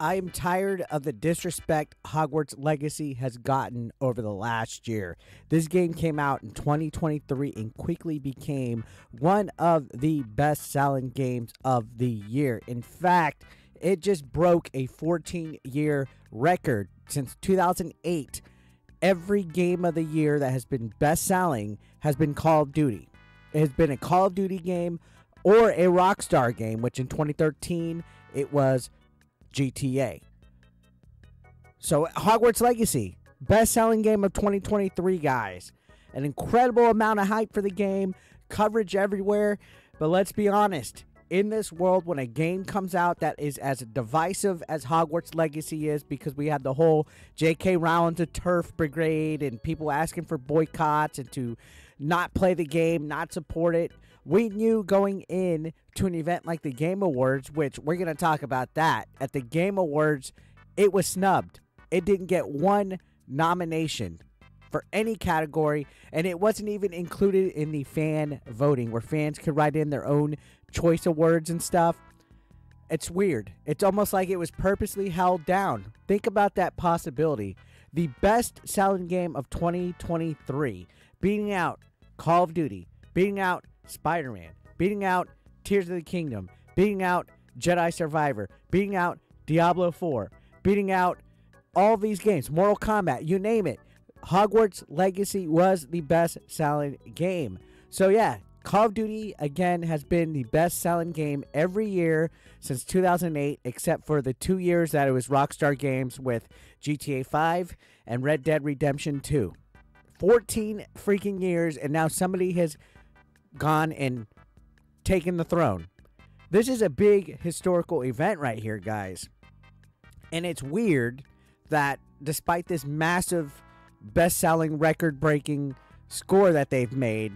I am tired of the disrespect Hogwarts Legacy has gotten over the last year. This game came out in 2023 and quickly became one of the best selling games of the year. In fact, it just broke a 14-year record since 2008. Every game of the year that has been best selling has been Call of Duty. It has been a Call of Duty game or a Rockstar game, which in 2013 it was GTA. So Hogwarts Legacy, best-selling game of 2023, guys. An incredible amount of hype for the game, coverage everywhere. But let's be honest, in this world, when a game comes out that is as divisive as Hogwarts Legacy is, because we had the whole J.K. Rowling to turf brigade and people asking for boycotts and to not play the game, not support it, we knew going in to an event like the Game Awards, which we're going to talk about that. At the Game Awards, it was snubbed. It didn't get one nomination for any category, and it wasn't even included in the fan voting where fans could write in their own choice awards and stuff. It's weird. It's almost like it was purposely held down. Think about that possibility. The best-selling game of 2023, beating out Call of Duty, beating out Spider-Man, beating out Tears of the Kingdom, beating out Jedi Survivor, beating out Diablo 4, beating out all these games, Mortal Kombat, you name it. Hogwarts Legacy was the best-selling game. So yeah, Call of Duty, again, has been the best-selling game every year since 2008, except for the 2 years that it was Rockstar Games with GTA 5 and Red Dead Redemption 2. 14 freaking years, and now somebody has gone and taken the throne. This is a big historical event right here, guys. And it's weird that despite this massive best-selling, record-breaking score that they've made,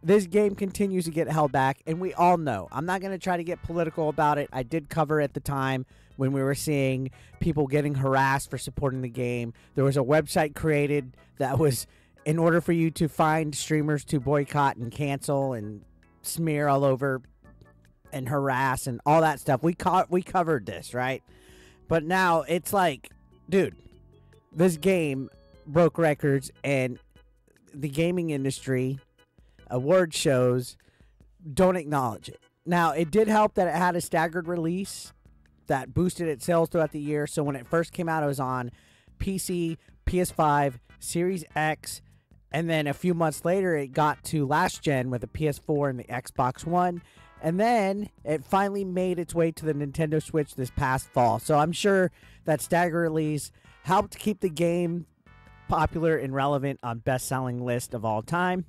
this game continues to get held back, and we all know. I'm not going to try to get political about it. I did cover at the time when we were seeing people getting harassed for supporting the game. There was a website created that was in order for you to find streamers to boycott and cancel and smear all over and harass and all that stuff. We covered this, right? But now it's like, dude, this game broke records, and the gaming industry, award shows, don't acknowledge it. Now, it did help that it had a staggered release that boosted its sales throughout the year. So when it first came out, it was on PC, PS5, Series X, and then a few months later, it got to last gen with the PS4 and the Xbox One. And then it finally made its way to the Nintendo Switch this past fall. So I'm sure that stagger release helped keep the game popular and relevant on best-selling list of all time.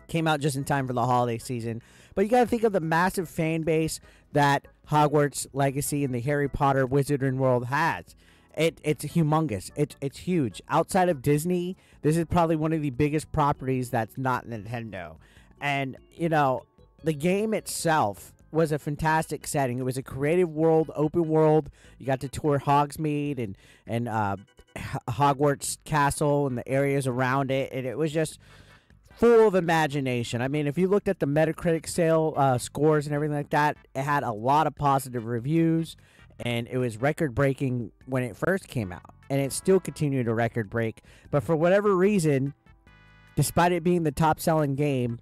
Came out just in time for the holiday season. But you got to think of the massive fan base that Hogwarts Legacy and the Harry Potter Wizarding World has. It's humongous. It's huge. Outside of Disney, this is probably one of the biggest properties that's not Nintendo. And, you know, the game itself was a fantastic setting. It was a creative world, open world. You got to tour Hogsmeade and Hogwarts Castle and the areas around it. And it was just full of imagination. I mean, if you looked at the Metacritic scores and everything like that, it had a lot of positive reviews. And it was record-breaking when it first came out. And it still continued to record break. But for whatever reason, despite it being the top-selling game,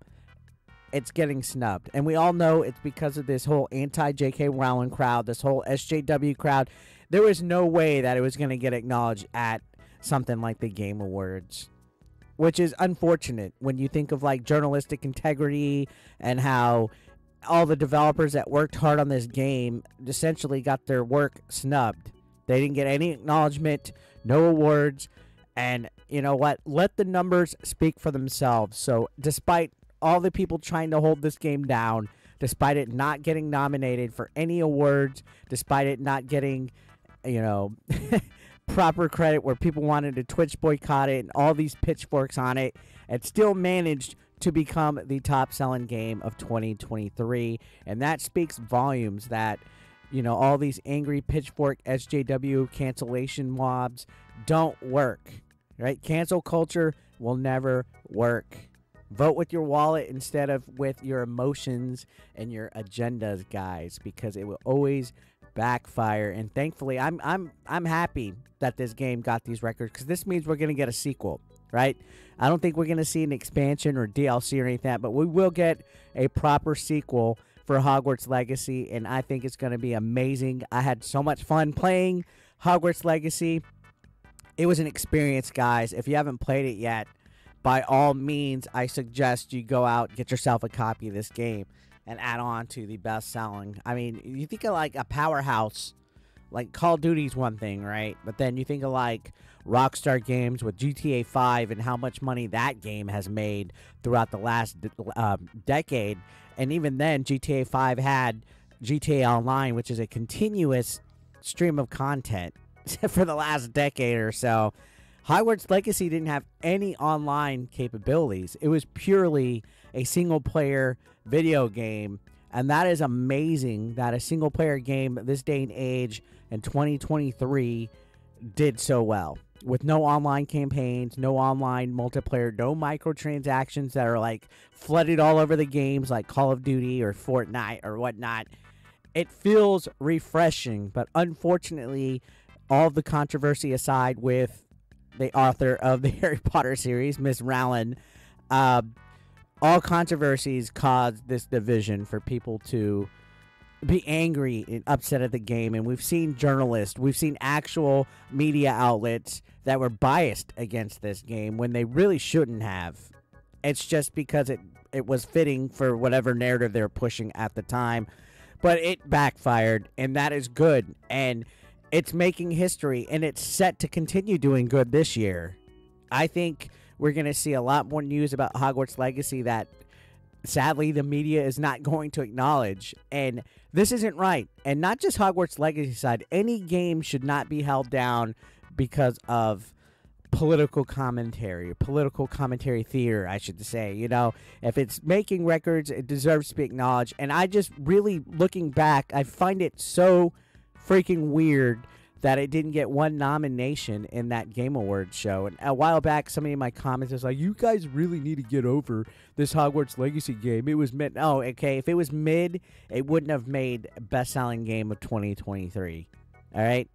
it's getting snubbed. And we all know it's because of this whole anti-J.K. Rowling crowd, this whole SJW crowd. There was no way that it was going to get acknowledged at something like the Game Awards, which is unfortunate when you think of like journalistic integrity and how all the developers that worked hard on this game essentially got their work snubbed. They didn't get any acknowledgement, no awards, and you know what? Let the numbers speak for themselves. So despite all the people trying to hold this game down, despite it not getting nominated for any awards, despite it not getting, you know, proper credit where people wanted to Twitch boycott it and all these pitchforks on it, it still managed to become the top-selling game of 2023. And that speaks volumes that, you know, all these angry pitchfork SJW cancellation mobs don't work, right? Cancel culture will never work. Vote with your wallet instead of with your emotions and your agendas, guys, because it will always backfire. And thankfully, I'm happy that this game got these records, because this means we're gonna get a sequel, right? I don't think we're gonna see an expansion or DLC or anything, but we will get a proper sequel for Hogwarts Legacy, and I think it's gonna be amazing. I had so much fun playing Hogwarts Legacy. It was an experience, guys. If you haven't played it yet, by all means, I suggest you go out, get yourself a copy of this game, and add on to the best-selling. I mean, you think of like a powerhouse, like Call of Duty's one thing, right? But then you think of like Rockstar Games with GTA 5 and how much money that game has made throughout the last decade. And even then, GTA 5 had GTA Online, which is a continuous stream of content for the last decade or so. Hogwarts Legacy didn't have any online capabilities. It was purely a single-player video game, and that is amazing that a single-player game this day and age in 2023 did so well. With no online campaigns, no online multiplayer, no microtransactions that are like flooded all over the games like Call of Duty or Fortnite or whatnot. It feels refreshing, but unfortunately, all the controversy aside with the author of the Harry Potter series, Miss Rowling, all controversies caused this division for people to be angry and upset at the game. And we've seen journalists, we've seen actual media outlets that were biased against this game when they really shouldn't have. It's just because it was fitting for whatever narrative they're pushing at the time. But it backfired, and that is good. And it's making history, and it's set to continue doing good this year. I think we're going to see a lot more news about Hogwarts Legacy that, sadly, the media is not going to acknowledge. And this isn't right. And not just Hogwarts Legacy side. Any game should not be held down because of political commentary theater, I should say. You know, if it's making records, it deserves to be acknowledged. And I just really, looking back, I find it so freaking weird that it didn't get one nomination in that Game Awards show. And a while back, somebody in my comments was like, you guys really need to get over this Hogwarts Legacy game. It was mid. Oh, okay. If it was mid, it wouldn't have made best-selling game of 2023. All right?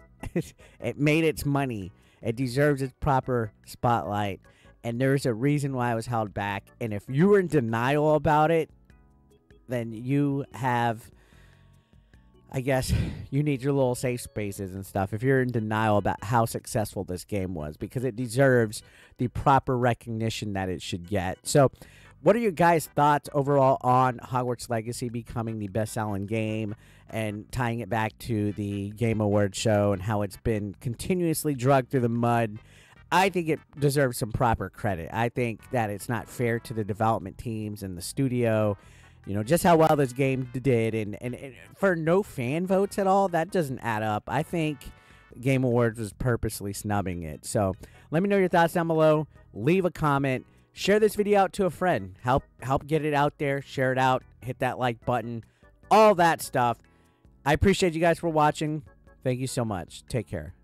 It made its money. It deserves its proper spotlight. And there's a reason why it was held back. And if you were in denial about it, then you have, I guess, you need your little safe spaces and stuff if you're in denial about how successful this game was, because it deserves the proper recognition that it should get. So what are your guys' thoughts overall on Hogwarts Legacy becoming the best-selling game and tying it back to the Game Awards show and how it's been continuously dragged through the mud? I think it deserves some proper credit. I think that it's not fair to the development teams and the studio, you know, just how well this game did. And for no fan votes at all, that doesn't add up. I think Game Awards was purposely snubbing it. So let me know your thoughts down below. Leave a comment. Share this video out to a friend. Help get it out there. Share it out. Hit that like button. All that stuff. I appreciate you guys for watching. Thank you so much. Take care.